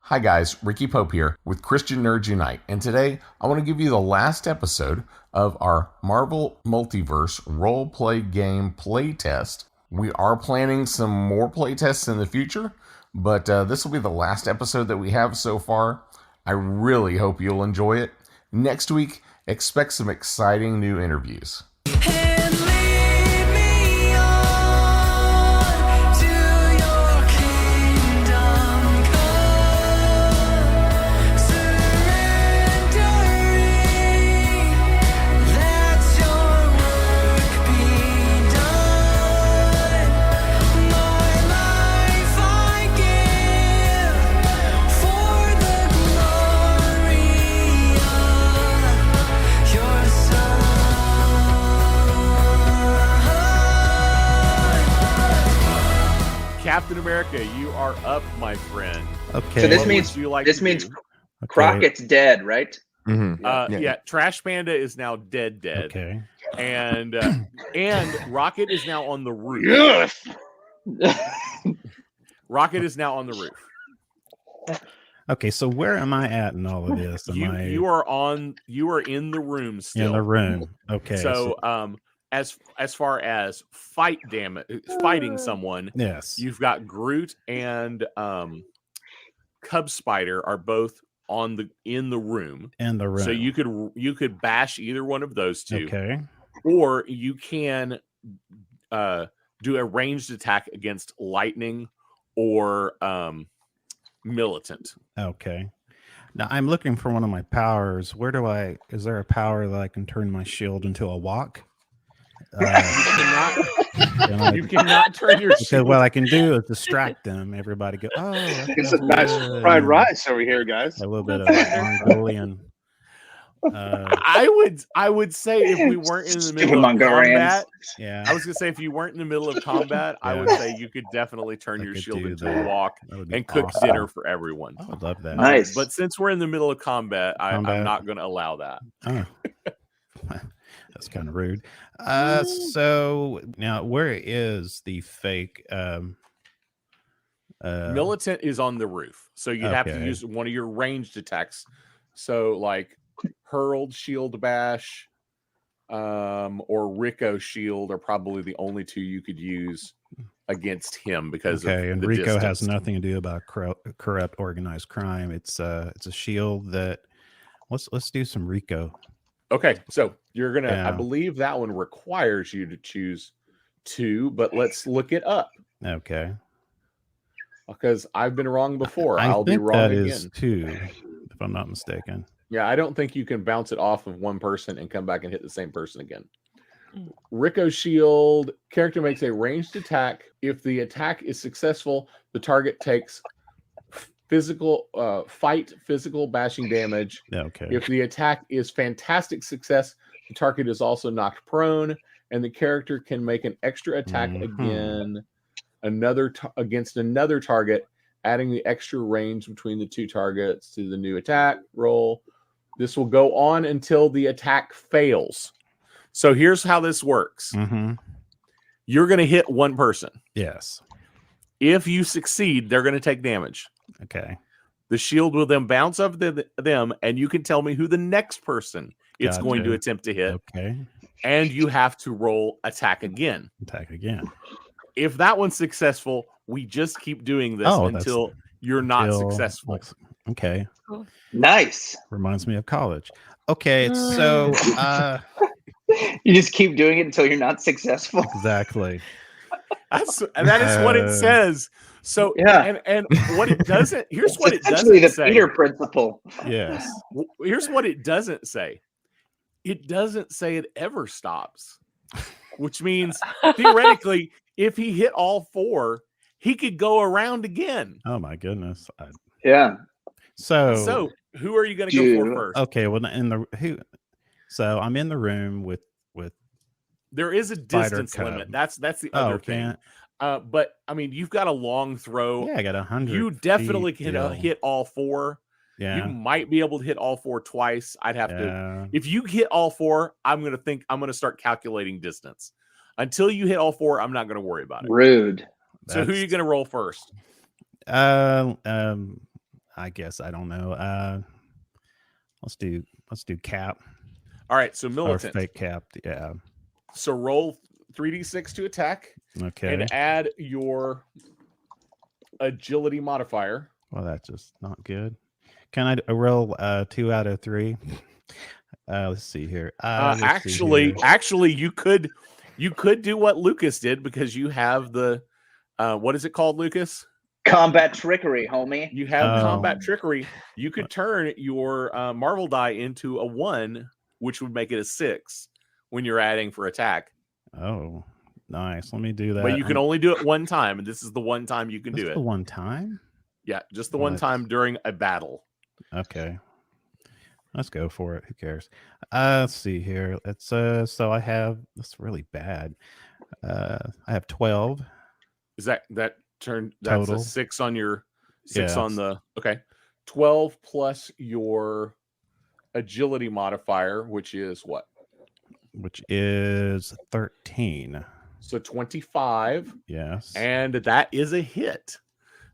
Hi guys, Ricky Pope here with Christian Nerds Unite, and today I want to give you the last episode of our Marvel Multiverse roleplay game playtest. We are planning some more playtests in the future, but this will be the last episode that we have so far. I really hope you'll enjoy it. Next week, expect some exciting new interviews. Captain America, you are up, my friend. Okay. So this means Crockett's dead, right? Mm-hmm. Yeah. Trash Panda is now dead. Okay. And Rocket is now on the roof. Yes. Rocket is now on the roof. Okay, so where am I at in all of this? You are in the room still. In the room. Okay. So as far as fighting someone, yes, you've got Groot and Cub Spider are both in the room. So you could bash either one of those two. Okay. Or you can do a ranged attack against Lightning or Militant. Okay. Now I'm looking for one of my powers. Is there a power that I can turn my shield into a walk? You cannot turn your shield. Because what I can do is distract them. Everybody go, oh, It's a nice fried rice over here, guys. A little bit of Mongolian. I would say if we weren't in the middle of combat, yeah. I was gonna say if you weren't in the middle of combat, I would say you could definitely turn your shield into a walk and cook dinner for everyone. I would love that. Nice. But since we're in the middle of combat, I'm not going to allow that. Oh. That's kind of rude. So now where is the fake Militant is on the roof, so you'd have to use one of your ranged attacks. So like hurled shield bash or Rico shield are probably the only two you could use against him because and the Rico distance. has nothing to do about corrupt organized crime. It's a shield that let's do some Rico. Okay, so you're gonna I believe that one requires you to choose two, but let's look it up. Okay. Because I've been wrong before. I'll be wrong again. Is two, if I'm not mistaken. Yeah, I don't think you can bounce it off of one person and come back and hit the same person again. Rico shield, character makes a ranged attack. If the attack is successful, the target takes physical bashing damage. Okay. If the attack is fantastic success, the target is also knocked prone, and the character can make an extra attack against another target, adding the extra range between the two targets to the new attack roll. This will go on until the attack fails. So here's how this works. Mm-hmm. You're going to hit one person. Yes. If you succeed, they're going to take damage. Okay. The shield will then bounce off them, and you can tell me who the next person it's going to attempt to hit. Okay. And you have to roll attack again. If that one's successful, we just keep doing this until you're not successful. Okay. Nice. Reminds me of college. Okay, so you just keep doing it until you're not successful. Exactly. That is what it says. So and what it doesn't. Here's what it doesn't say. Actually, the Peter say. principle. Yes. Here's what it doesn't say. It doesn't say it ever stops, which means theoretically, if he hit all four, he could go around again. Oh my goodness. Yeah. So who are you going to go for first? Okay. Well, so I'm in the room with. There is a distance limit. That's the other thing. But I mean, you've got a long throw. Yeah, I got 100. You definitely can hit all four. Yeah. You might be able to hit all four twice. I'd have to. If you hit all four, I'm going to start calculating distance. Until you hit all four, I'm not going to worry about it. Rude. So who are you going to roll first? I I guess I don't know. Let's do cap All right, so or militant. fake cap. Yeah. So roll 3d6 to attack Okay. and add your agility modifier. Well, that's just not good. Can I roll 2 out of 3? Let's see here. Actually, you could do what Lucas did because you have the what is it called, Lucas? Combat trickery, homie. You have Oh. combat trickery. You could turn your Marvel die into a 1, which would make it a 6 when you're adding for attack. Oh, nice. Let me do that. But you can only do it one time, and this is the one time you can do it. The one time? Yeah, just the one time during a battle. Okay. Let's go for it. Who cares? Let's see here. Let's so I have that's really bad. I have 12. Is that turn that's Total. a 6 on your 6 Yes. on the 12 plus your agility modifier, which is what? Which is 13. So 25. Yes. And that is a hit.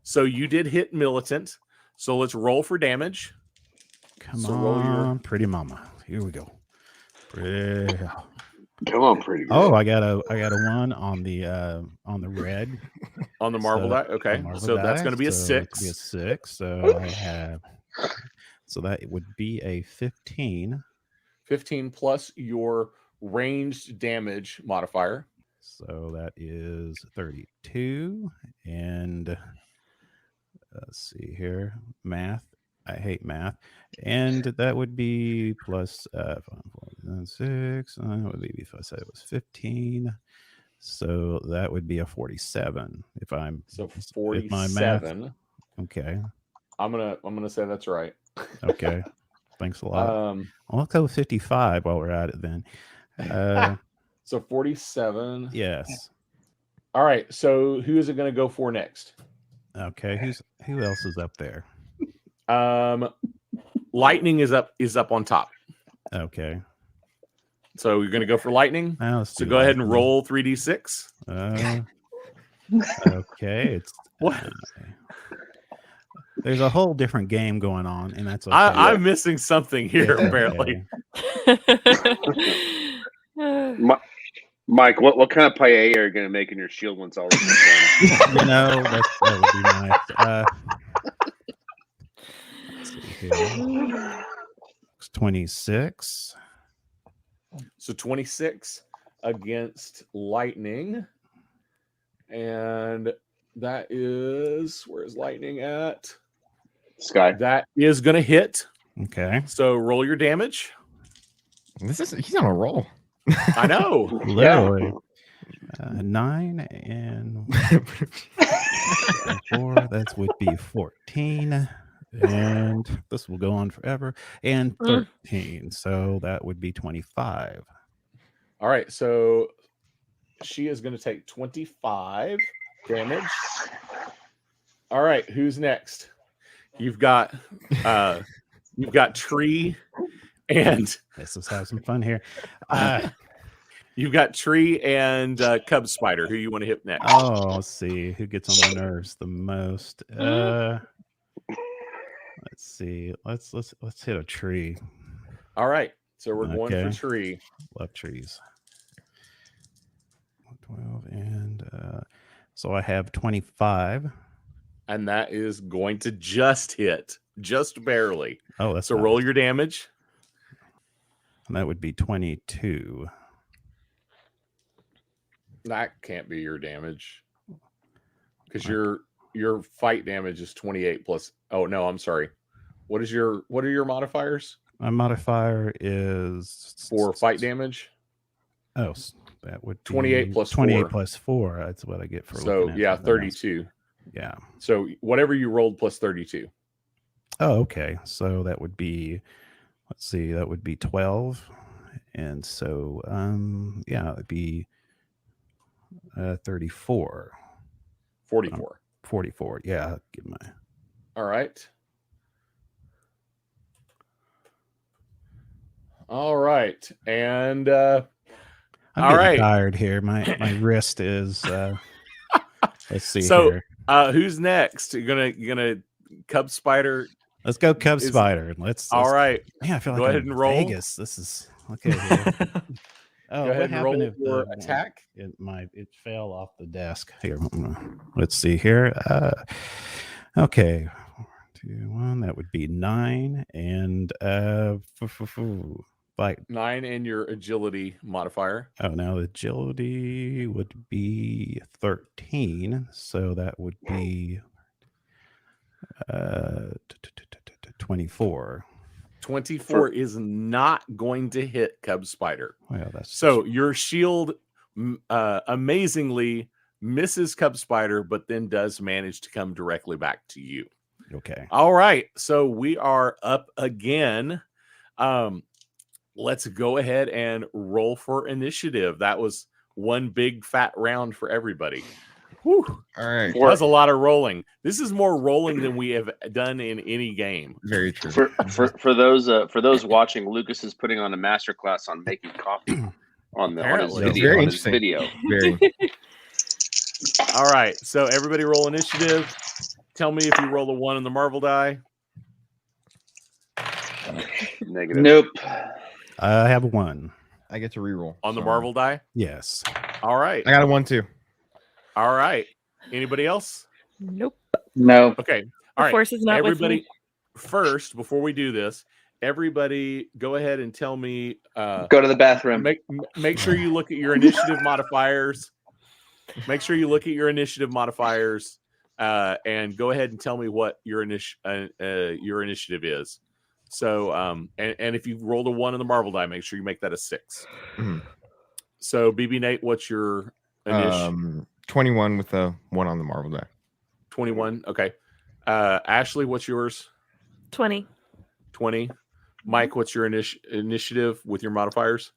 So you did hit militant. So let's roll for damage. Come So roll your- on, pretty mama. Here we go. Come on, pretty good. Oh, I got a 1 on the red. On the marble die? Okay. Marble So that's die, going to be a so it's 6. gonna be a 6. So I have. So that would be a 15. 15 plus your ranged damage modifier. So that is 32. And let's see here. Math. I hate math. And that would be plus 5, 4, 6. That would be if I said it was 15. So that would be a 47 if I'm So if my math. 47. Okay. I'm gonna say that's right. Okay. Thanks a lot. I'll go with 55 while we're at it then. So 47. Yes. All right. So who is it going to go for next? Okay. Who else is up there? Lightning is up on top. Okay. So you're going to go for lightning. Now let's So do go ahead and lightning. roll 3d6. Okay. It's What? There's a whole different game going on, and that's okay. I'm missing something here, Yeah, apparently. Mike, what kind of paella are you going to make in your shield once all this is done? You know, that would be nice. Let's see here. It's 26. So 26 against lightning. And that is, where's lightning at? Sky. That is going to hit. Okay. So roll your damage. He's on a roll. I know. Literally. 9 and 4. That would be 14. And this will go on forever. And 13. So that would be 25. All right. So she is going to take 25 damage. All right. Who's next? You've got Tree and Let's just have some fun here. you've got Tree and Cub Spider. Who you want to hit next? Oh, let's see who gets on my nerves the most. Let's see. Let's hit a tree. All right. So we're going Okay. for Tree. Love trees. 12 and so I have 25. And that is going to just hit, just barely. Oh, that's So nice. roll your damage. And that would be 22. That can't be your damage. Because your fight damage is 28 plus. Oh no, I'm sorry. What are your modifiers My modifier is for fight damage? Oh, that would be 28 plus 28 4. plus 4. That's what I get for So looking at yeah, something else. 32. Yeah. So whatever you rolled plus 32. Oh, okay. So that would be, let's see, that would be 12. And so, yeah, it'd be 34. 44. 44. Yeah. Get my. All right. All right. And I'm all getting right. tired here. My wrist is. Let's see So, here. who's next? You're gonna Cub Spider. Let's go Cub Is- Spider. All right. Man, I feel like Go I'm ahead in and roll. Vegas. This is okay. Here. Oh, Go ahead and roll if your attack. It fell off the desk? Here, let's see here. Okay, 4, 2, 1. That would be 9, and like 9 and your agility modifier. oh, now the agility would be 13, so that would be 24. 24 is not going to hit Cub Spider. Well, that's So your shield amazingly misses Cub Spider, but then does manage to come directly back to you. okay. All right. So we are up again. Let's go ahead and roll for initiative. That was one big fat round for everybody. Whew. All right. That was a lot of rolling. This is more rolling than we have done in any game. Very true. For those watching, Lucas is putting on a master class on making coffee on his Apparently. It's video. very On his interesting. video. Very. All right. So everybody roll initiative. Tell me if you roll a 1 on the Marvel die. Negative. Nope. I have 1. I get to reroll On the so- Marvel die? Yes. All right. I got a 1 too. All right. Anybody else? Nope. No. Okay. The All right. force is not with Everybody, me. first, before we do this, everybody go ahead and tell me. Go to the bathroom. Make sure you look at your initiative modifiers. Make sure you look at your initiative modifiers, and go ahead and tell me what your initiative is. So, and if you rolled a 1 on the Marvel die, make sure you make that a 6. Mhm. So, BB Nate, what's your initiative? 21 with a 1 on the Marvel die. 21. Okay. Ashley, what's yours? 20. 20. Mike, what's your initiative with your modifiers?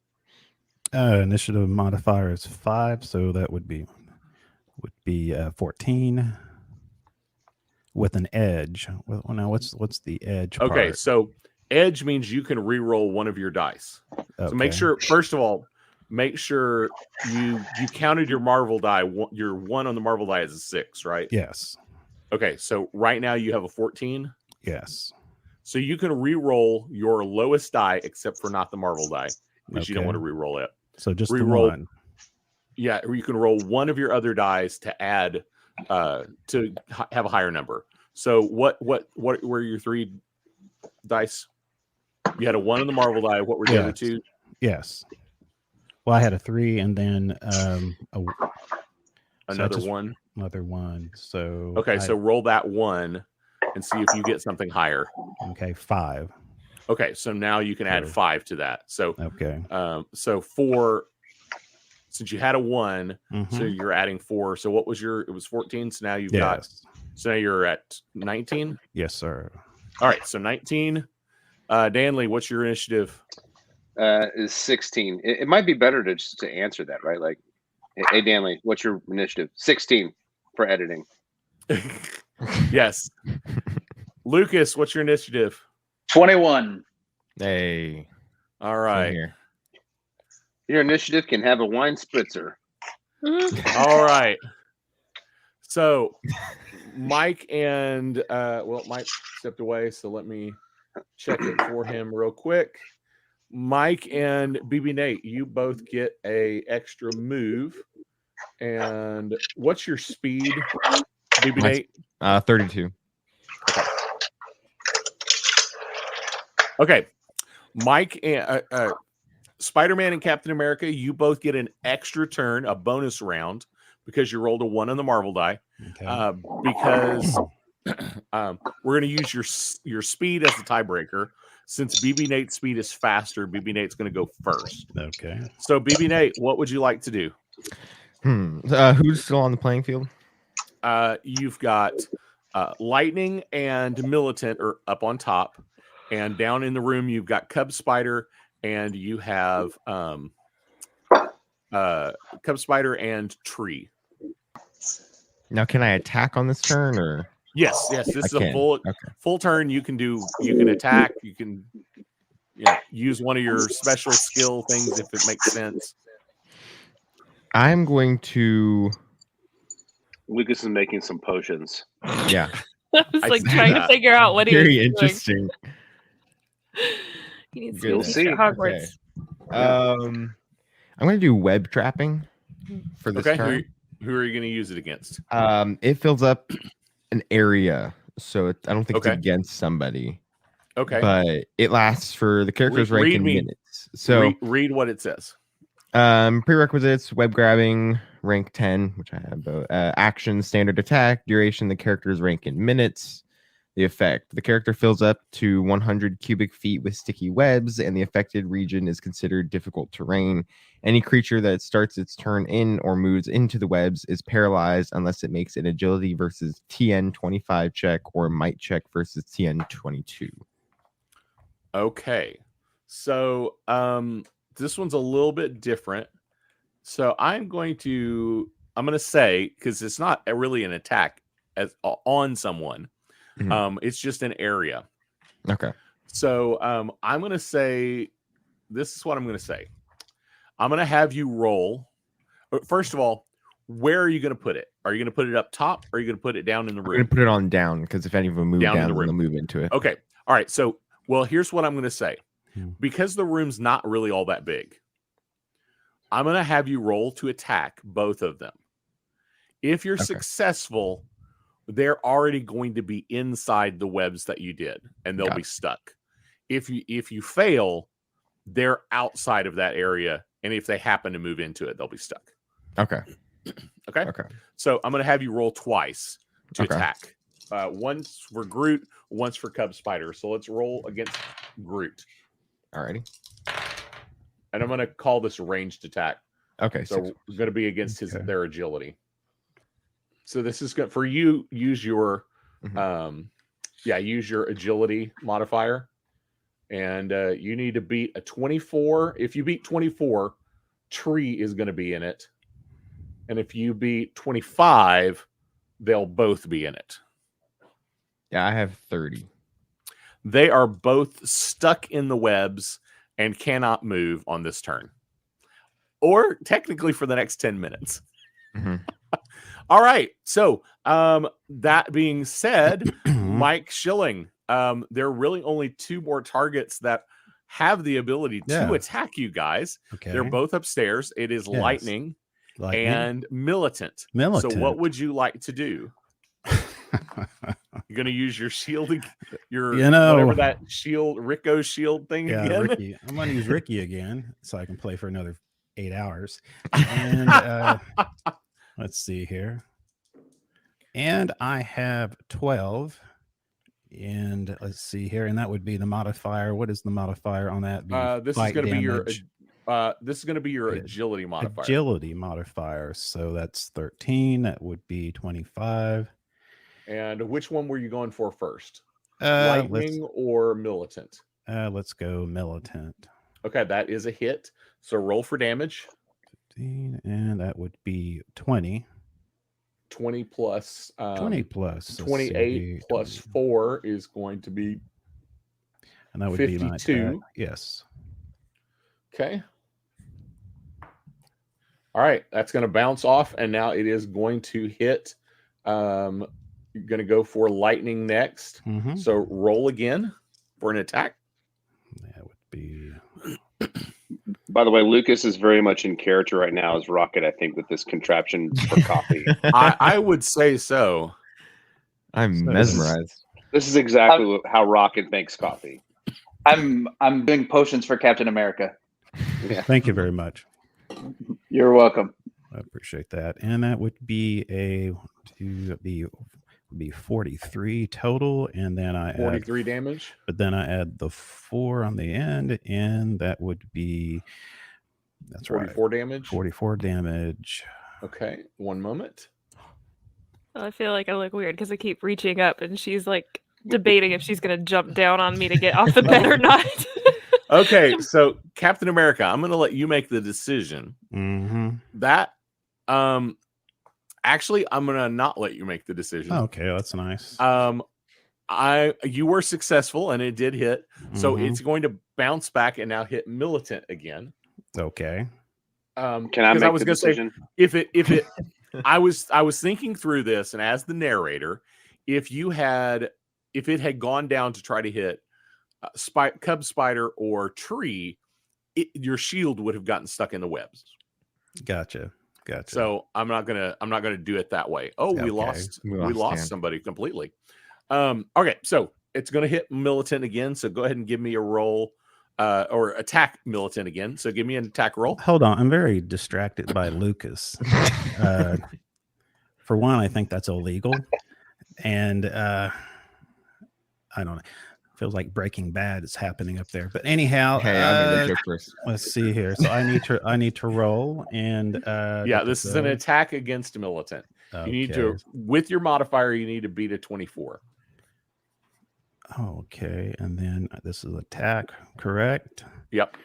Initiative modifier is 5, so that would be 14 with an edge. Well, now what's the edge? Okay, part? so edge means you can re-roll one of your dice. So make Okay. sure, first of all, make sure you counted your Marvel die. Your 1 on the Marvel die is a 6, right? Yes. Okay, so right now you have a 14. Yes. So you can re-roll your lowest die, except for not the Marvel die, because you don't Okay. want to re-roll it. So just Reroll. the 1. Yeah, or you can roll one of your other dice to add to have a higher number. So what were your 3 dice? You had a 1 on the Marvel die. What were the other Yes. 2? Yes. Well, I had a 3 and then Another just- 1. another 1. So Okay, so roll that 1 and see if you get something higher. okay, 5. Okay, so now you can add Sure. 5 to that. So Okay. so 4, since you had a 1, Mhm. so you're adding 4. So what was it was 14. So now you've got, Yes. so now you're at 19. Yes, sir. All right, so 19. Danley, what's your initiative? Is 16. It might be better to answer that, right? Like, hey, Danley, what's your initiative? 16 for editing. Yes. Lucas, what's your initiative? 21. Hey. All Same right. here. Your initiative can have a wine spritzer. All right. So Mike and Mike stepped away, so let me check it for him real quick. Mike and BB Nate, you both get a extra move. And what's your speed, BB Mine's- Nate? 32. Okay. Mike and Spider-Man and Captain America, you both get an extra turn, a bonus round, because you rolled a 1 on the Marvel die. Okay. Because we're going to use your speed as the tiebreaker. Since BB Nate's speed is faster, BB Nate's going to go first. Okay. So, BB Nate, what would you like to do? Who's still on the playing field? You've got Lightning and Militant are up on top, and down in the room you've got Cub Spider, and you have Cub Spider and Tree. Now, can I attack on this turn or? Yes. This is I a can. full turn. You can attack. You can use one of your special skill things if it makes sense. I'm going to. Lucas is making some potions. Yeah. I was I like see trying to that. figure out what he was Very doing. interesting. He needs to You'll be teacher see. at Hogwarts. I'm gonna do web trapping for this Okay, turn. who are you going to use it against? It fills up an area, so I don't think Okay. it's against somebody. Okay, But it lasts for the character's rank read in me. minutes. So read what it says. prerequisites: web grabbing, rank 10, which I have both. Action, standard attack, duration, the character's rank in minutes. The effect: the character fills up to 100 cubic feet with sticky webs, and the affected region is considered difficult terrain. Any creature that starts its turn in or moves into the webs is paralyzed unless it makes an agility versus TN 25 check or a might check versus TN 22. Okay, so this one's a little bit different. So I'm going to say, because it's not really an attack as on someone. It's just an area. Okay. So I'm going to say, this is what I'm going to say. I'm going to have you roll. First of all, where are you going to put it? Are you going to put it up top, or are you going to put it down in the I'm room? going to put it on down, because if any of them move Down in down, the then they'll room. move into it. Okay. All right. So, well, here's what I'm going to say. Because the room's not really all that big, I'm going to have you roll to attack both of them. If you're successful, they're already going to be inside the webs that you did, and they'll be stuck. If you fail, they're outside of that area, and if they happen to move into it, they'll be stuck. Okay. Okay. So I'm going to have you roll twice to attack. Once for Groot, once for Cub Spider. So let's roll against Groot. Alrighty. And I'm going to call this ranged attack. Okay. So we're going to be against their agility. So this is good for you. Use your, use your agility modifier, and you need to beat a 24. If you beat 24, Tree is going to be in it, and if you beat 25, they'll both be in it. Yeah, I have 30. They are both stuck in the webs and cannot move on this turn, or technically for the next 10 minutes. All right. So that being said, Mike Schilling, there are really only two more targets that have the ability to attack you guys. Okay. They're both upstairs. It is Lightning and Militant. Militant. So what would you like to do? You're going to use your shield, whatever that shield, Rico shield thing again? Ricky. I'm going to use Ricky again so I can play for another 8 hours. And let's see here. And I have 12. And let's see here. And that would be the modifier. What is the modifier on that? This is going to be your agility modifier. Agility modifier. So that's 13. That would be 25. And which one were you going for first? Lightning or Militant? Let's go Militant. Okay, that is a hit. So roll for damage. 15, and that would be 20. 20 plus 28 plus 4 is going to be, and that would 52. Be my attack. Yes. Okay. All right, that's going to bounce off, and now it is going to hit. You're going to go for Lightning next. So roll again for an attack. That would be. By the way, Lucas is very much in character right now as Rocket, I think, with this contraption for coffee. I would say so. I'm mesmerized. This is exactly how Rocket makes coffee. I'm doing potions for Captain America. Yeah. Thank you very much. You're welcome. I appreciate that. And that would be be 43 total, and then I 43 damage. But then I add the 4 on the end, and that would be 44 damage. 44 damage. Okay, one moment. I feel like I look weird because I keep reaching up, and she's like debating if she's gonna jump down on me to get off the bed or not. Okay, so Captain America, I'm gonna let you make the decision. That actually, I'm gonna not let you make the decision. Okay, that's nice. You were successful and it did hit, so it's going to bounce back and now hit Militant again. Okay. Can I make the decision? Say, if it I was thinking through this, and as the narrator, if it had gone down to try to hit cub spider or tree, your shield would have gotten stuck in the webs. Gotcha. So I'm not gonna do it that way. Oh, we lost Dan. somebody completely. Okay, so it's gonna hit militant again. So go ahead and give me a roll, or attack militant again. So give me an attack roll. Hold on, I'm very distracted by Lucas. For one, I think that's illegal, and I don't know. Feels like Breaking Bad is happening up there. But anyhow, Hey, I made a joke first. let's see here. So I need to roll, and This is an attack against militant. You need to, with your modifier, you need to beat a 24. Okay, and then this is attack, correct? Yep.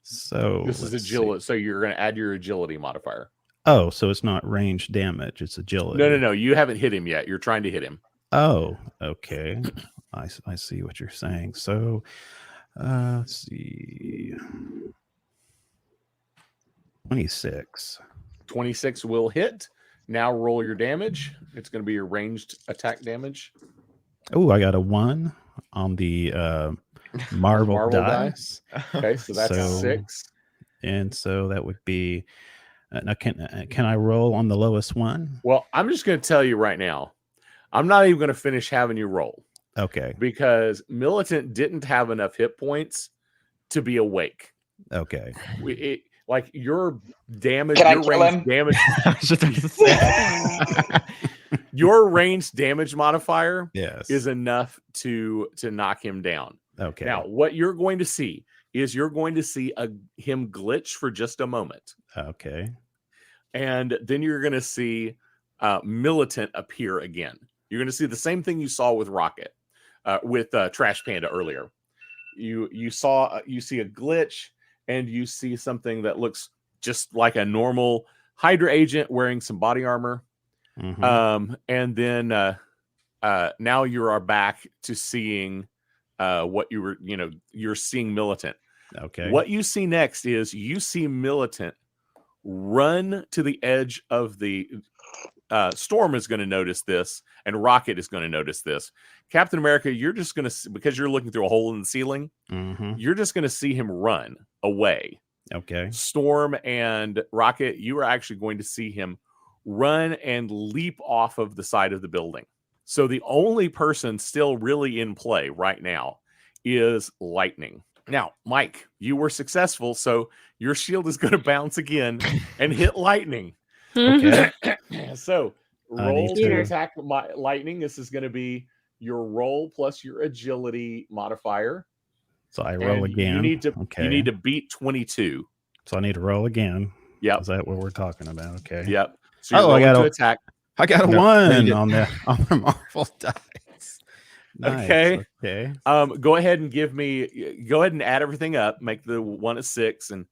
So This is agility. So you're going to add your agility modifier. Oh, so it's not range damage; it's agility. No. You haven't hit him yet. You're trying to hit him. Oh, okay. I see what you're saying. So, let's see. 26. 26 will hit. Now roll your damage. It's going to be your ranged attack damage. Oh, I got a 1 on the Marvel dice. Okay, so that's 6. And so that would be. Now, can I roll on the lowest one? Well, I'm just going to tell you right now. I'm not even going to finish having you roll. Okay. Because militant didn't have enough hit points to be awake. Okay. Like your damage, Can I your kill range him? damage. Your range damage modifier is enough to knock him down. Okay. Now, what you're going to see is him glitch for just a moment. Okay. And then you're going to see militant appear again. You're going to see the same thing you saw with Rocket, with Trash Panda earlier. You see a glitch, and you see something that looks just like a normal Hydra agent wearing some body armor. Mm-hmm. And then now you are back to seeing what you were, you're seeing militant. Okay. What you see next is you see militant run to the edge of the Storm is going to notice this, and Rocket is going to notice this. Captain America, you're just going to, because you're looking through a hole in the ceiling, you're just going to see him run away. Okay. Storm and Rocket, you are actually going to see him run and leap off of the side of the building. So the only person still really in play right now is Lightning. Now, Mike, you were successful, so your shield is going to bounce again and hit Lightning. Okay. So roll to to- attack Lightning. This is going to be your roll plus your agility modifier. So I roll And again. You need to beat 22. So I need to roll again. Yep. Is that what we're talking about? Okay. Yep. So you're I rolling got to attack. I got a No, 1 you on the Marvel dice. Nice. Okay. Okay. Go ahead and add everything up. Make the 1 a 6 and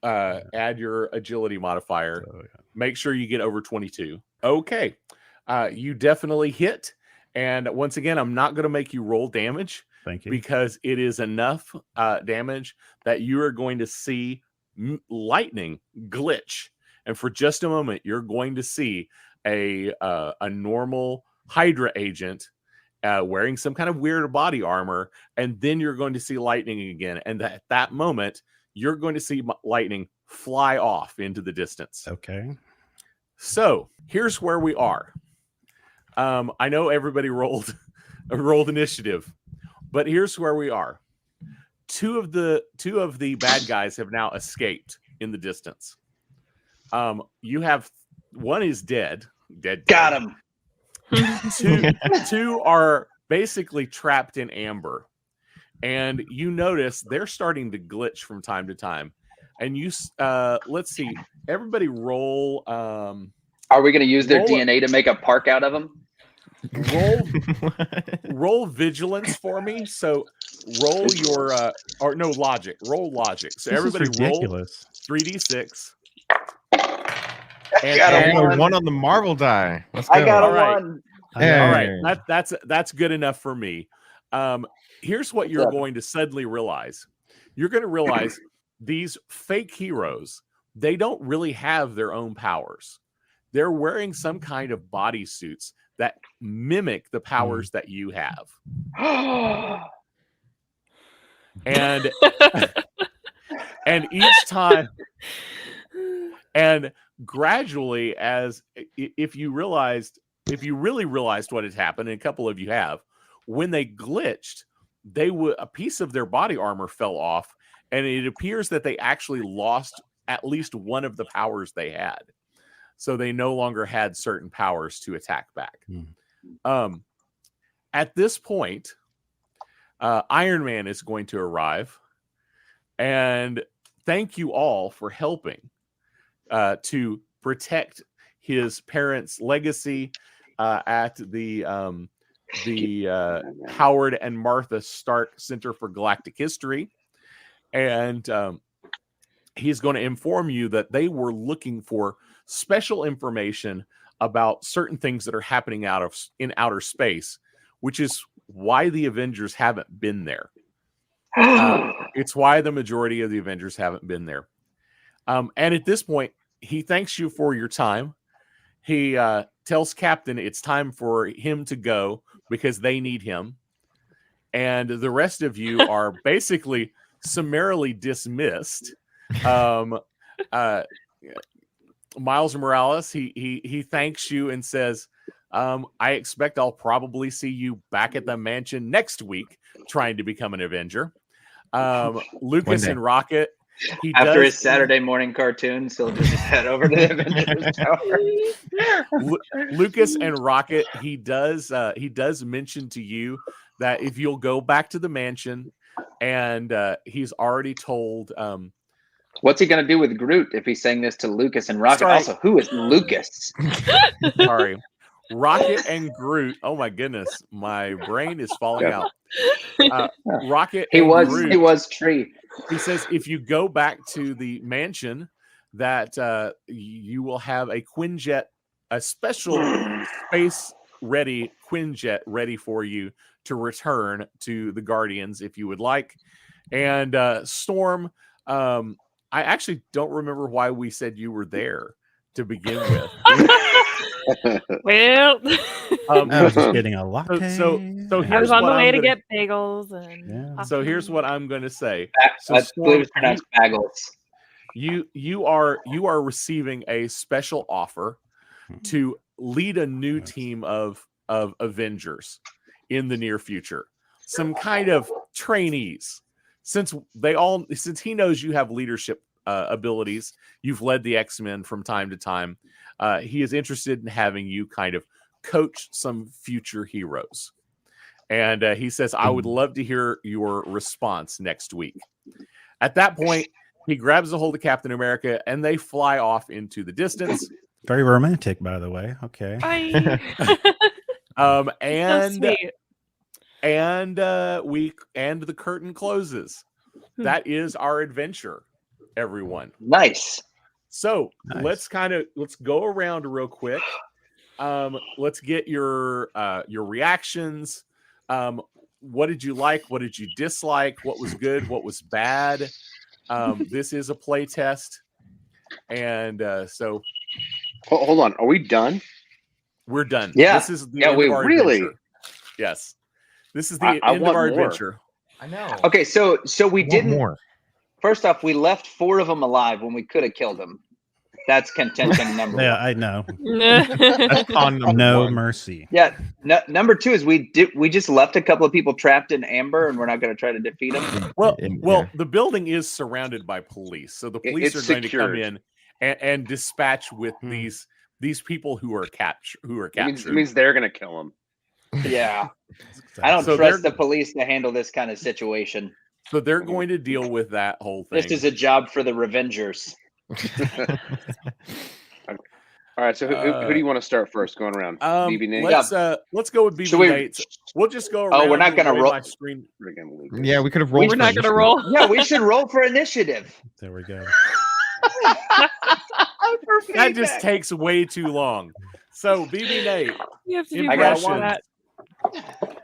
add your agility modifier. So, Make sure you get over 22. Okay. You definitely hit. And once again, I'm not going to make you roll damage thank you. because it is enough damage that you are going to see Lightning glitch. And for just a moment, you're going to see a normal Hydra agent wearing some kind of weird body armor. And then you're going to see Lightning again. And at that moment, you're going to see Lightning fly off into the distance. Okay. So here's where we are. I know everybody rolled initiative, but here's where we are. Two of the bad guys have now escaped in the distance. You have one is dead. Got him. Two are basically trapped in amber. And you notice they're starting to glitch from time to time. And you, let's see, everybody roll. Are we going to use their DNA to make a park out of them? Roll vigilance for me. So roll your, logic. Roll logic. So everybody roll 3d6. I got a one on the Marvel die. Let's go. I got a All right. 1. Hey. All right, that's good enough for me. Here's what you're going to suddenly realize. You're going to realize these fake heroes, they don't really have their own powers. They're wearing some kind of bodysuits that mimic the powers that you have. And and each time, and gradually, as if you really realized what had happened, and a couple of you have, when they glitched, a piece of their body armor fell off, and it appears that they actually lost at least one of the powers they had. So they no longer had certain powers to attack back. At this point, Iron Man is going to arrive, and thank you all for helping to protect his parents' legacy at the Howard and Martha Stark Center for Galactic History. And he's going to inform you that they were looking for special information about certain things that are happening in outer space, which is why the Avengers haven't been there. It's why the majority of the Avengers haven't been there. And at this point, he thanks you for your time. He tells Captain it's time for him to go because they need him. And the rest of you are basically summarily dismissed. Miles Morales, he thanks you and says, I expect I'll probably see you back at the mansion next week trying to become an Avenger. Lucas and Rocket, After his Saturday morning cartoons, he'll just head over to the Avengers Tower. Lucas and Rocket, he does mention to you that if you'll go back to the mansion, and he's already told. What's he going to do with Groot if he's saying this to Lucas and Rocket? Sorry. Also, who is Lucas? Sorry. Rocket and Groot. Oh my goodness, my brain is falling out. Rocket. He and was Groot, Tree. He says if you go back to the mansion, that you will have a Quinjet, a special space-ready Quinjet ready for you to return to the Guardians if you would like. And Storm, I actually don't remember why we said you were there to begin with. Well, I was just getting a latte. So I here's was on the what way I'm to gonna, get bagels and. So here's what I'm going to say. So I believe it's Storm, pronounced bagels. you are receiving a special offer to lead a new team of Avengers in the near future. Some kind of trainees. Since he knows you have leadership abilities, you've led the X-Men from time to time. He is interested in having you kind of coach some future heroes. And he says, I would love to hear your response next week. At that point, he grabs a hold of Captain America and they fly off into the distance. Very romantic, by the way. Okay. Bye. And So sweet. and the curtain closes. That is our adventure, everyone. Nice. So Nice. let's go around real quick. Let's get your reactions. What did you like? What did you dislike? What was good? What was bad? This is a play test, and so Hold on. Are we done? we're done. Yeah. This is the Yeah, end we of our really- adventure. Yes, this is the I end of want our more. adventure. I know. Okay, so we Want didn't. more. First off, we left 4 of them alive when we could have killed them. That's contention number Yeah, one. I know. That's con number No one. mercy. Yeah. Number 2 is we just left a couple of people trapped in amber, and we're not going to try to defeat them. Well, Yeah. the building is surrounded by police, so the police It's are going secured. to come in and dispatch with these people who are It captured. means they're gonna kill him. Yeah. I don't So trust they're- the police to handle this kind of situation. So they're going to deal with that whole thing. This is a job for the Revengers. All right. So who do you want to start first? Going around. BB Nate. Let's go with BB Should we- Nate. We'll just go around. Oh, we're not gonna the way roll- my screen. Friggin' Lucas. Yeah, we could have rolled. We're for not going to initiative. roll. Yeah, we should roll for initiative. There we go. That just takes way too long. So BB Nate, You have to do I got more for one. that.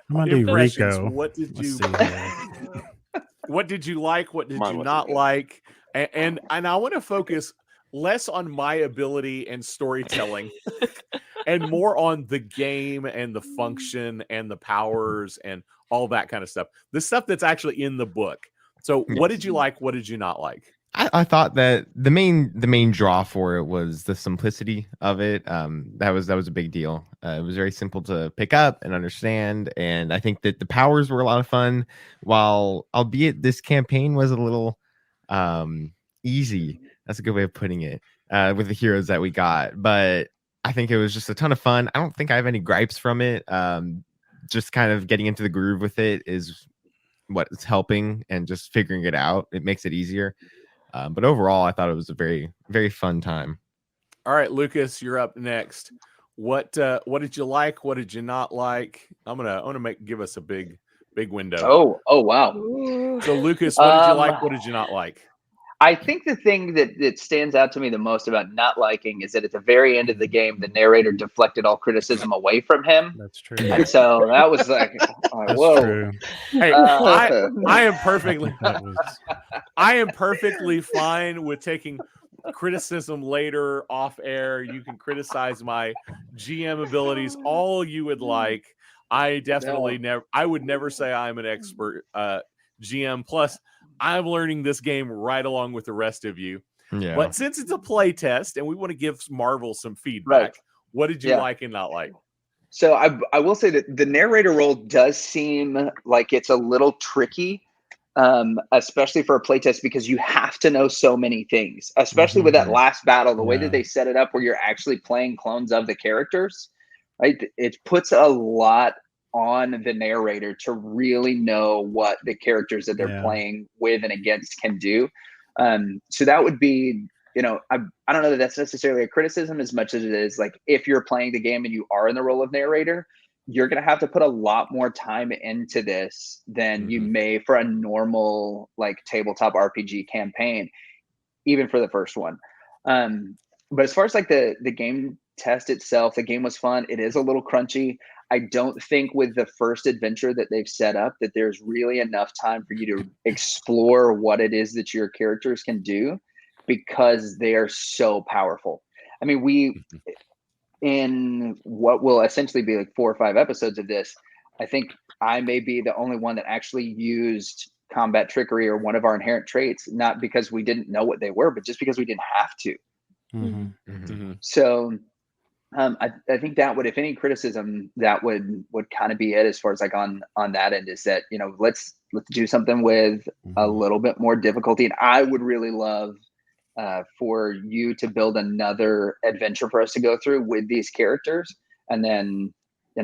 I'm gonna do impressions. Rico. What did Let's you see here. What did you like? What did Mine you wasn't not good. like? And I want to focus less on my ability and storytelling and more on the game and the function and the powers and all that kind of stuff. The stuff that's actually in the book. So what did you like? What did you not like? I thought that the main draw for it was the simplicity of it. That was a big deal. It was very simple to pick up and understand, and I think that the powers were a lot of fun. While albeit this campaign was a little easy, that's a good way of putting it, with the heroes that we got. But I think it was just a ton of fun. I don't think I have any gripes from it. Just kind of getting into the groove with it is what's helping, and just figuring it out. It makes it easier. But overall, I thought it was a very, very fun time. All right, Lucas, you're up next. What did you like? What did you not like? I'm gonna give us a big window. Oh wow. Ooh. So Lucas, what did you like? What did you not like? I think the thing that stands out to me the most about not liking is that at the very end of the game, the narrator deflected all criticism away from him. That's true. And so that was like, That's whoa. true. Hey, I am perfectly That was, I am perfectly fine with taking criticism later off air. You can criticize my GM abilities all you would like. I definitely I would never say I'm an expert GM. Plus, I'm learning this game right along with the rest of you. Yeah. But since it's a play test and we want to give Marvel some feedback, Right. what did you Yeah. like and not like? So I will say that the narrator role does seem like it's a little tricky, especially for a playtest, because you have to know so many things, especially with that last battle, the way that they set it up where you're actually playing clones of the characters, right? It puts a lot on the narrator to really know what the characters that they're playing with and against can do. So that would be, I don't know that that's necessarily a criticism as much as it is like, if you're playing the game and you are in the role of narrator, you're going to have to put a lot more time into this than you may for a normal like tabletop RPG campaign, even for the first one. But as far as like the game test itself, the game was fun. It is a little crunchy. I don't think with the first adventure that they've set up that there's really enough time for you to explore what it is that your characters can do, because they are so powerful. I mean, we, in what will essentially be like 4 or 5 episodes of this, I think I may be the only one that actually used combat trickery or one of our inherent traits, not because we didn't know what they were, but just because we didn't have to. So I think that would, if any criticism, that would kind of be it as far as like on that end, is that, let's do something with a little bit more difficulty. And I would really love for you to build another adventure for us to go through with these characters. And then,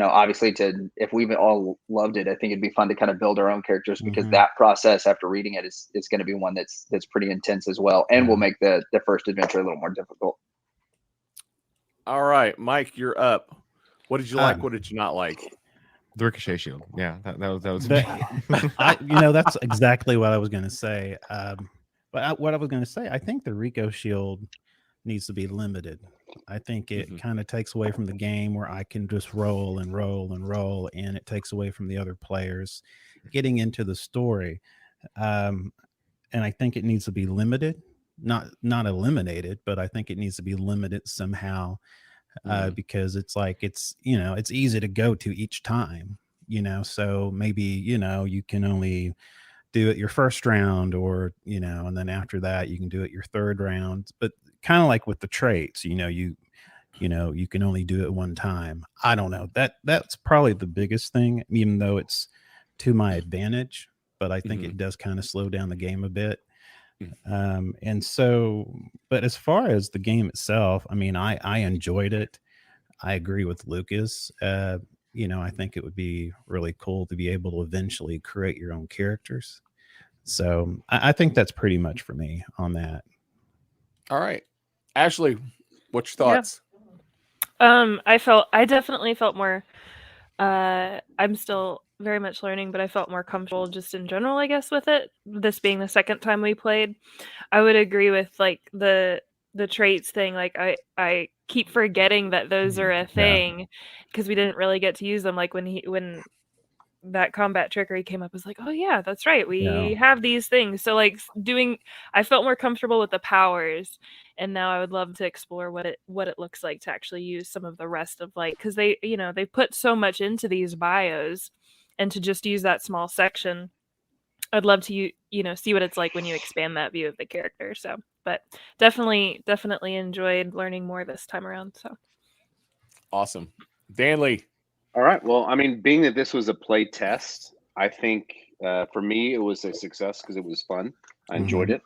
obviously if we've all loved it, I think it'd be fun to kind of build our own characters, because that process after reading it is going to be one that's pretty intense as well. And will make the first adventure a little more difficult. All right, Mike, you're up. What did you like? What did you not like? The ricochet shield. Yeah, that was that's exactly what I was going to say. What I was going to say, I think the Rico shield needs to be limited. I think it kind of takes away from the game where I can just roll and roll and roll, and it takes away from the other players getting into the story. And I think it needs to be limited, not eliminated, but I think it needs to be limited somehow, because it's like, it's easy to go to each time, so maybe, you can only do it your first round, or, and then after that you can do it your third round. But kind of like with the traits, you can only do it one time. I don't know, that's probably the biggest thing, even though it's to my advantage, but I think it does kind of slow down the game a bit. And so, but as far as the game itself, I mean, I enjoyed it. I agree with Lucas. I think it would be really cool to be able to eventually create your own characters. So I think that's pretty much for me on that. All right, Ashley, what's your thoughts? I definitely felt more, I'm still very much learning, but I felt more comfortable just in general, I guess, with it. This being the second time we played, I would agree with like the traits thing. Like I keep forgetting that those are a thing, because we didn't really get to use them. Like when that combat trickery came up, I was like, oh yeah, that's right, we have these things. So like I felt more comfortable with the powers, and now I would love to explore what it looks like to actually use some of the rest of, like, because they put so much into these bios, and to just use that small section, I'd love to see what it's like when you expand that view of the character. So, but definitely enjoyed learning more this time around. So Awesome. Danley. All right. Well, I mean, being that this was a play test, I think for me it was a success because it was fun. I enjoyed it.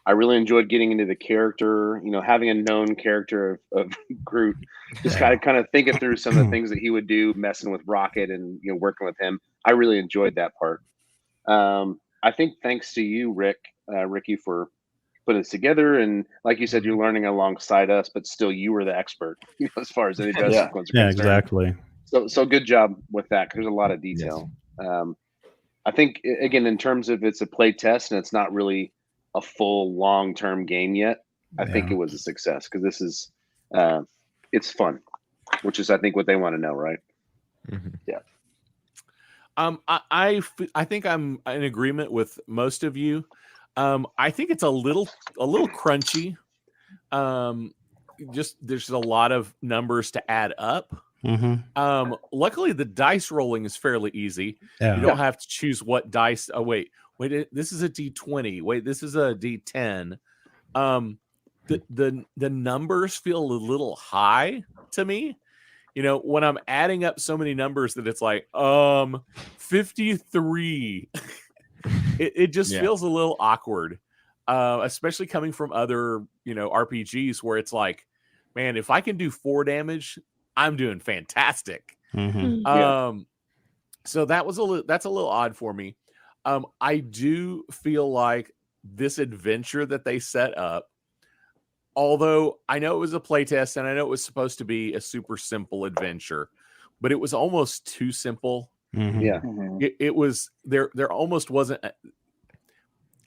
I really enjoyed getting into the character, having a known character of Groot, just kind of thinking through some of the things that he would do, messing with Rocket and, working with him. I really enjoyed that part. I think thanks to you, Ricky, for putting this together. And like you said, you're learning alongside us, but still you were the expert, as far as any best sequence are Yeah, concerned. exactly. So good job with that. 'Cause there's a lot of detail. I think, again, in terms of it's a play test and it's not really a full long-term game yet, I think it was a success because this is, it's fun, which is, I think, what they want to know, right? Yeah. I think I'm in agreement with most of you. I think it's a little crunchy. Just there's a lot of numbers to add up. Luckily the dice rolling is fairly easy. You don't have to choose what dice. Oh wait, this is a D20. Wait, this is a D10. The numbers feel a little high to me. When I'm adding up so many numbers that it's like 53. it just feels a little awkward. Especially coming from other, RPGs where it's like, man, if I can do 4 damage, I'm doing fantastic. So that's a little odd for me. I do feel like this adventure that they set up, although I know it was a playtest and I know it was supposed to be a super simple adventure, but it was almost too simple. Yeah. It was there almost wasn't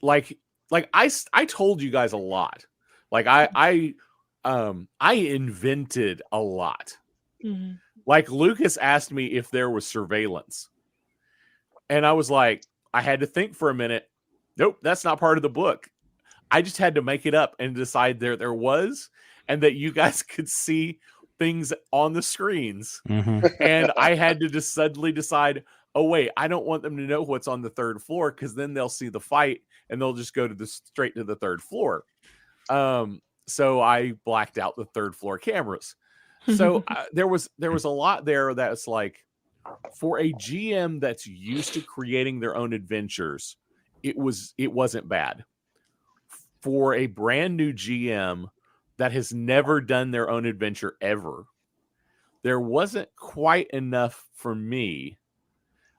like I told you guys a lot. Like I invented a lot. Like Lucas asked me if there was surveillance. And I was like, I had to think for a minute. Nope, that's not part of the book. I just had to make it up and decide there was, and that you guys could see things on the screens. And I had to just suddenly decide, oh wait, I don't want them to know what's on the 3rd floor because then they'll see the fight and they'll just go straight to the 3rd floor. So I blacked out the 3rd floor cameras. So there was a lot there that's like, for a GM that's used to creating their own adventures, it wasn't bad. For a brand new GM that has never done their own adventure ever, there wasn't quite enough for me.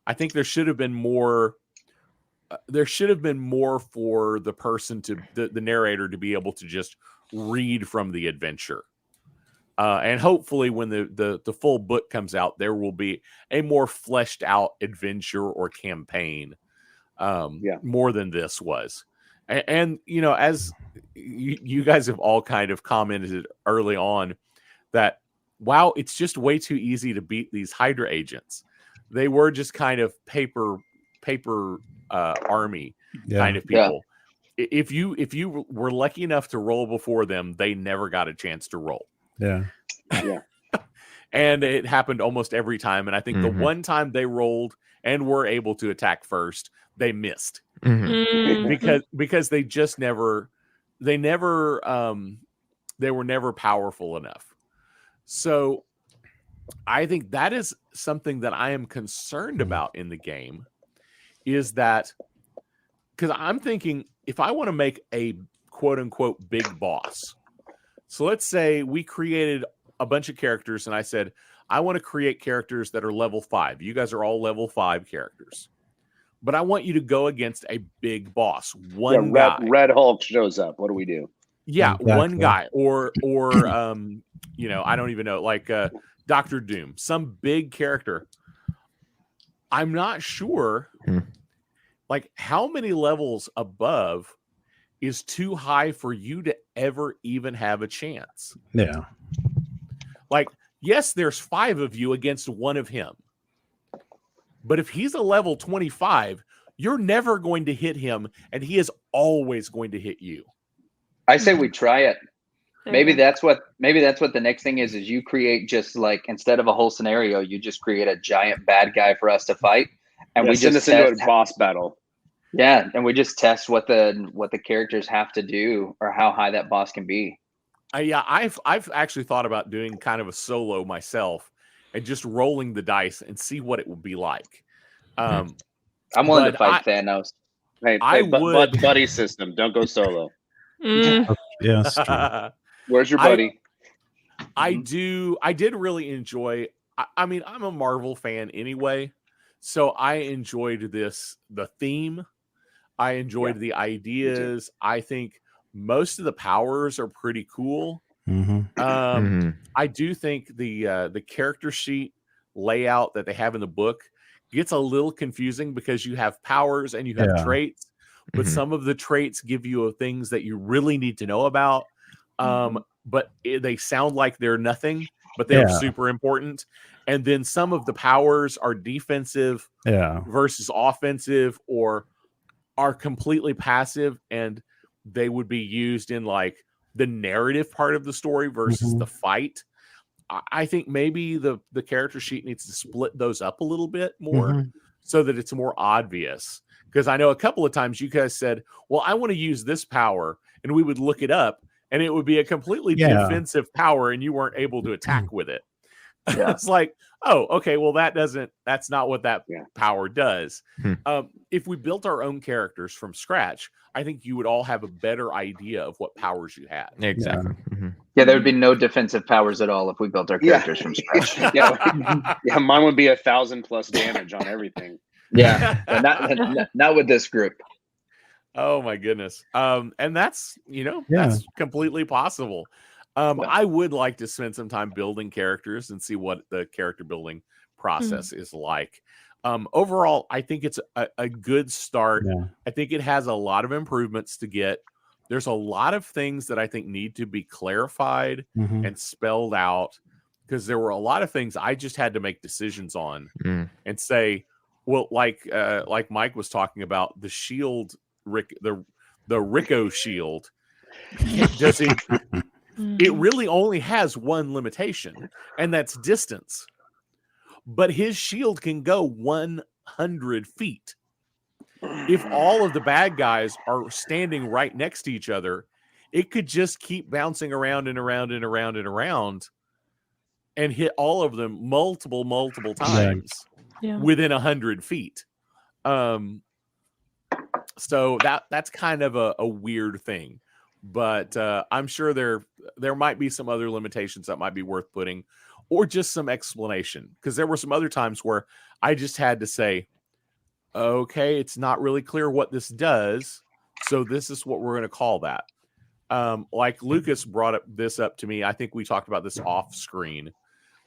I think there should have been more. There should have been more for the person the narrator to be able to just read from the adventure. And hopefully when the full book comes out, there will be a more fleshed out adventure or campaign more than this was. And as you guys have all kind of commented early on that, wow, it's just way too easy to beat these Hydra agents. They were just kind of paper army kind of people. If you were lucky enough to roll before them, they never got a chance to roll. And it happened almost every time. And I think the one time they rolled and were able to attack first, they missed because they just never they were never powerful enough. So I think that is something that I am concerned about in the game, is that because I'm thinking if I want to make a quote unquote big boss. So let's say we created a bunch of characters and I said, I want to create characters that are level 5. You guys are all level 5 characters. But I want you to go against a big boss. One guy. Red Hulk shows up. What do we do? Yeah, exactly. One guy. Or I don't even know, like Dr. Doom, some big character. I'm not sure like how many levels above is too high for you to ever even have a chance. Yeah. Like, yes, there's 5 of you against one of him. But if he's a level 25, you're never going to hit him, and he is always going to hit you. I say we try it. There Maybe you go. that's what the next thing is you create just like instead of a whole scenario, you just create a giant bad guy for us to fight, and we send just us into test. a boss battle. Yeah, and we just test what the characters have to do or how high that boss can be. Yeah, I've actually thought about doing kind of a solo myself and just rolling the dice and see what it would be like. I'm willing to but fight Thanos. Hey, I but would- buddy system. Don't go solo. Mm, Yeah, that's true. Where's your buddy? I did really enjoy. I mean, I'm a Marvel fan anyway, so I enjoyed the theme. I enjoyed the ideas. I think most of the powers are pretty cool. I do think the character sheet layout that they have in the book gets a little confusing because you have powers and you have traits, but some of the traits give you things that you really need to know about. But they sound like they're nothing, but they're super important. And then some of the powers are defensive versus offensive, or are completely passive, and they would be used in like the narrative part of the story versus the fight. I think maybe the character sheet needs to split those up a little bit more so that it's more obvious. Because I know a couple of times you guys said, well, I want to use this power, and we would look it up, and it would be a completely defensive power, and you weren't able to attack with it. It's like, oh, okay, well, that's not what that power does. If we built our own characters from scratch, I think you would all have a better idea of what powers you had. Exactly. Yeah, there would be no defensive powers at all if we built our characters from scratch. Yeah, mine would be 1,000+ damage on everything. Yeah, not with this group. Oh my goodness. And that's, that's completely possible. I would like to spend some time building characters and see what the character building process is like. Overall, I think it's a good start. I think it has a lot of improvements to get. There's a lot of things that I think need to be clarified and spelled out, because there were a lot of things I just had to make decisions on and say, well, like Mike was talking about, the shield, the Rico shield, does it? It really only has one limitation, and that's distance. But his shield can go 100 feet. If all of the bad guys are standing right next to each other, it could just keep bouncing around and around and around and around and hit all of them multiple times within 100 feet. So that's kind of a weird thing. But I'm sure there might be some other limitations that might be worth putting, or just some explanation, because there were some other times where I just had to say, okay, it's not really clear what this does, so this is what we're going to call that. Like Lucas brought this up to me, I think we talked about this off screen,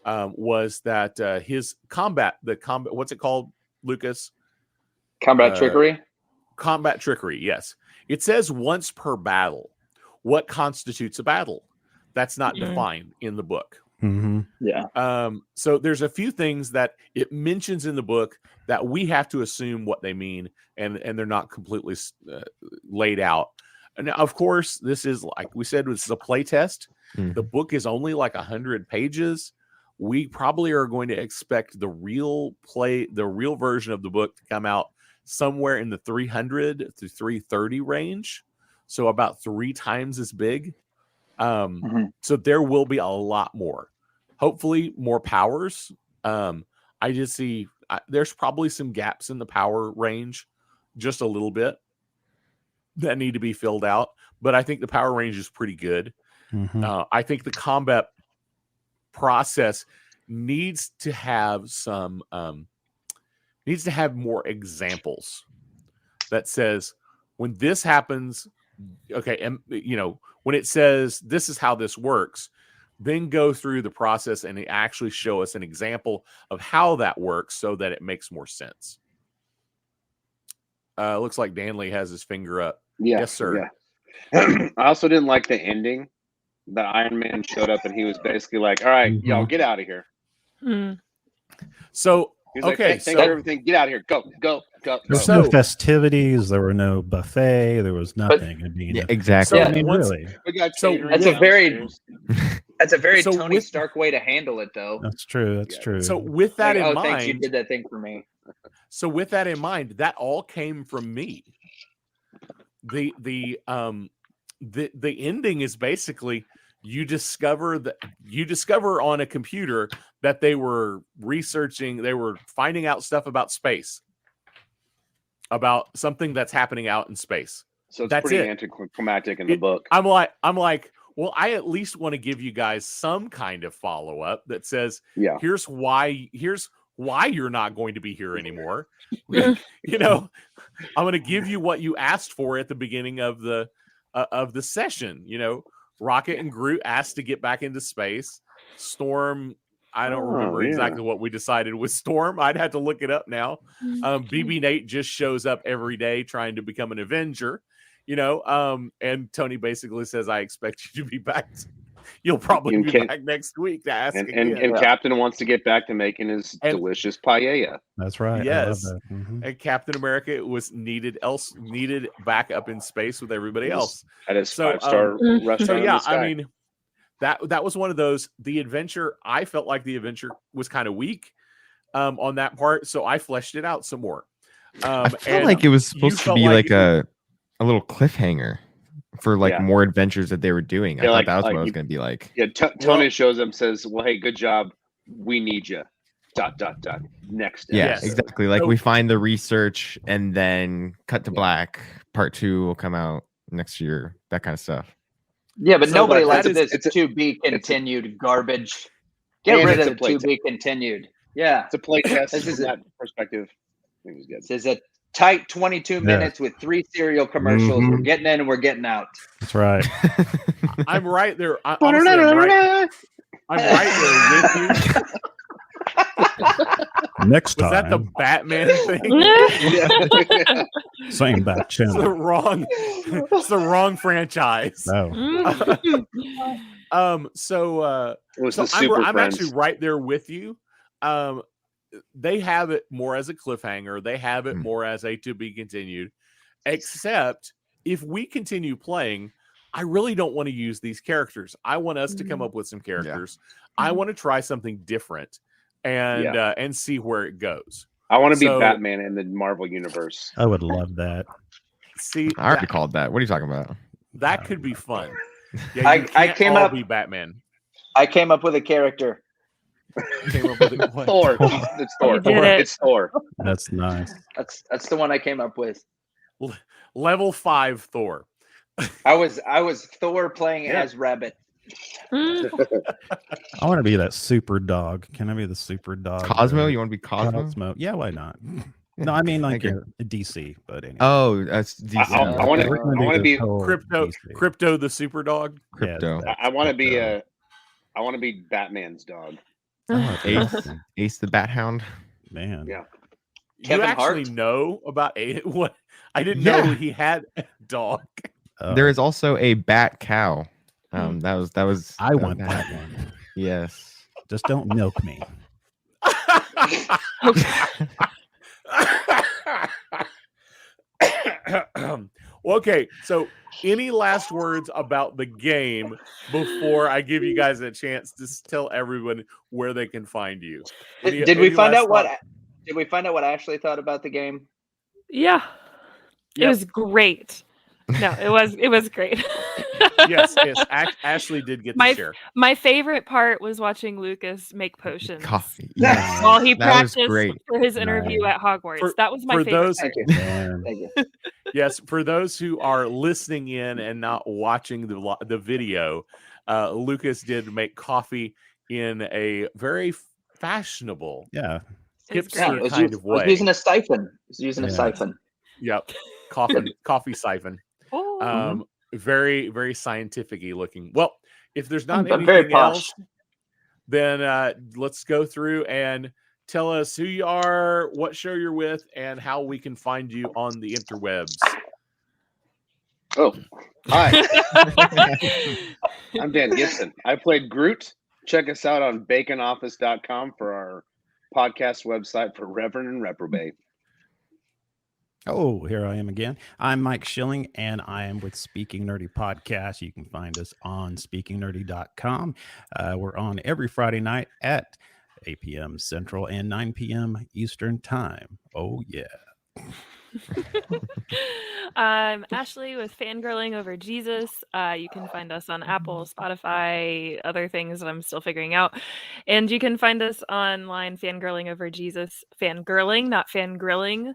was that his combat, what's it called, Lucas? Combat trickery? Combat trickery, yes. It says once per battle. What constitutes a battle? That's not defined in the book. Yeah. So there's a few things that it mentions in the book that we have to assume what they mean, and they're not completely laid out. And of course, this is, like we said, this is a play test. The book is only like 100 pages. We probably are going to expect the real version of the book to come out somewhere in the 300 to 330 range. So about 3 times as big. So there will be a lot more. Hopefully more powers. I just see there's probably some gaps in the power range, just a little bit, that need to be filled out. But I think the power range is pretty good. I think the combat process needs to have more examples that says, when this happens, okay, and when it says this is how this works, then go through the process and they actually show us an example of how that works so that it makes more sense. Looks like Danley has his finger up. Yes, sir. Yeah. I also didn't like the ending. The Iron Man showed up and he was basically like, all right, y'all get out of here. So He's like, Okay, hey, thanks so- for everything. Get out of here. Go. There's So- no festivities. There were no buffet. There was nothing. Yeah, exactly. So I mean, once- really, We got So catering that's a very- downstairs. That's a very So Tony with- Stark way to handle it, though. that's true. That's Yeah. true. So with that Like, in oh, thanks, you mind, did that thing for me. that all came from me. The ending is basically you discover on a computer that they were researching, they were finding out stuff about space, about something that's happening out in space. So it's That's pretty it. anticlimactic in the book. I'm like, well, I at least want to give you guys some kind of follow up that says, Yeah. here's why you're not going to be here anymore. You know, I'm going to give you what you asked for at the beginning of the session. You know, Rocket and Groot asked to get back into space. Storm, I don't remember exactly what we decided with Storm. I'd have to look it up now. BB Nate just shows up every day trying to become an Avenger. You know, and Tony basically says, I expect you to be back. You'll probably And be Ca- back next week to ask And again. Captain wants to get back to making his And- delicious paella. that's right. I love Yes. that. Mhm. And Captain America was needed back up in space with everybody else. At his So, 5-star restaurant. So in yeah, the sky. I mean, that was one of those. The adventure, I felt like the adventure was kind of weak on that part, so I fleshed it out some more. I feel and like it was you supposed to felt be like like a little cliffhanger for like Yeah. more adventures that they were doing. I Yeah, thought like- that was like what it was you- going to be like. Yeah, Tony shows up and says, well, hey, good job. We need you. ... Next. Yeah, Yes. exactly. Like So- we find the research and then cut to black. Part 2 will come out next year. That kind of stuff. Yeah, but So, nobody but likes that is- this to be continued garbage. Get And rid it's of a the play to be continued. Yeah, It's a play test This is from it. that perspective. I think it was good. this is a tight 22 minutes with 3 cereal commercials. We're getting in and we're getting out. That's right. I'm right there. Honestly, I'm right there with you. Next Was that the time, Batman thing? same back It's the channel. wrong. It's the wrong franchise. No. So It was so the Super I'm Friends. actually right there with you. They have it more as a cliffhanger. They have it more as a to be continued. Except if we continue playing, I really don't want to use these characters. I want us to come up with some characters. I want to try something different and see where it goes. I want to be So- Batman in the Marvel universe. I would love that. See, I already called that. What are you talking about? that could be fun. Yeah, I you can't came all up- be Batman. I came up with a character. Came up with it. What? Thor. It's Thor. You did it. It's Thor. That's nice. That's the one I came up with. Level 5 Thor. I was Thor playing as Rabbit. I want to be that super dog. Can I be the super dog? Cosmo? You want to be Cosmo? Cosmo? Yeah, why not? No, I mean like a DC, but anyway. Oh, that's DC. I want to. We're gonna I want to do be. this whole Crypto DC. the super dog. Yeah, Crypto. that's I want to be Crypto. I want to be Batman's dog. Oh, Ace, Ace the Bat Hound. man. Yeah. Kevin you actually Hart? know about what? I didn't Yeah. know he had a dog. There is also a Bat Cow. That was. I want that one. Yes. Just don't milk me. Okay, so any last words about the game before I give you guys a chance to tell everyone where they can find you? Did we find last out what? thought- Did we find out what Ashley thought about the game? Yeah. It Yep. was great. No, it was great. Yes, Ashley did get My- the share. My favorite part was watching Lucas make potions Coffee. while he That was practiced great. for his interview at Hogwarts. For- that was my for favorite. those- Thank you. Man. Thank you. Yes, for those who are listening in and not watching the video, Lucas did make coffee in a very fashionable, Yeah. It's hipster great. kind of I was way. using a siphon. I was using a Yeah. siphon. Yep, coffee siphon. Oh. Very, very scientific-y looking. Well, if there's not But very anything posh. else, then let's go through and tell us who you are, what show you're with, and how we can find you on the interwebs. Oh, hi. I'm Dan Gibson. I played Groot. Check us out on baconoffice.com for our podcast website for Reverend and Reprobate. Oh, here I am again. I'm Mike Schilling, and I am with Speaking Nerdy Podcast. You can find us on speakingnerdy.com. We're on every Friday night at 8 p.m. Central and 9 p.m. Eastern Time. Oh, yeah. I'm Ashley with Fangirling Over Jesus. You can find us on Apple, Spotify, other things that I'm still figuring out. And you can find us online, Fangirling Over Jesus. Fangirling, not fangrilling.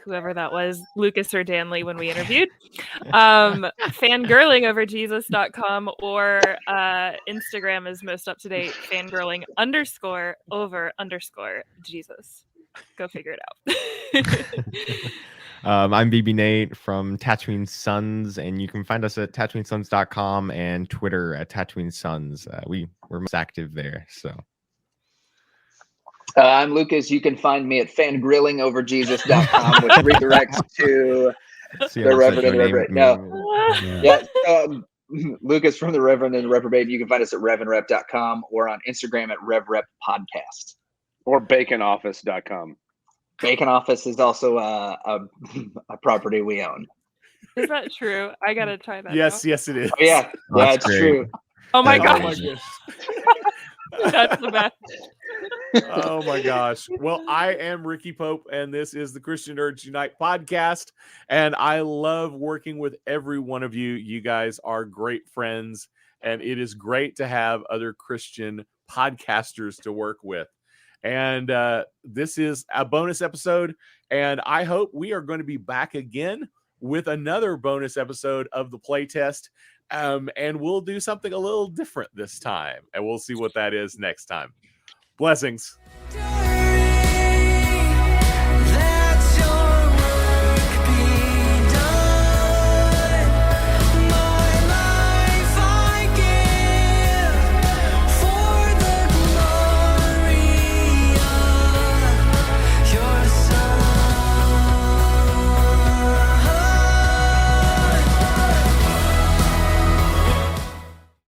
Whoever that was, Lucas or Danley when we interviewed. Fangirlingoverjesus.com or Instagram is most up to date, fangirling_over_Jesus. Go figure it out. I'm BB Nate from Tatooine Sons, and you can find us at tatooinesons.com and Twitter at Tatooine Sons. We're most active there. So I'm Lucas. You can find me at fangrillingoverjesus.com, which redirects to the Reverend and Reprobate. No, yeah. Lucas from the Reverend and Reprobate. You can find us at reverendrep.com or on Instagram at revreppodcast. Or baconoffice.com. Bacon Office is also a property we own. Is that true? I gotta try that. Yes, out. yes, it is. Oh, yeah, That's it's great. true. Oh my That's gosh. amazing. That's the best. Oh my gosh. Well, I am Ricky Pope, and this is the Christian Nerds Unite podcast. And I love working with every one of you. You guys are great friends, and it is great to have other Christian podcasters to work with. And this is a bonus episode, and I hope we are going to be back again with another bonus episode of the Playtest. And we'll do something a little different this time, and we'll see what that is next time. Blessings.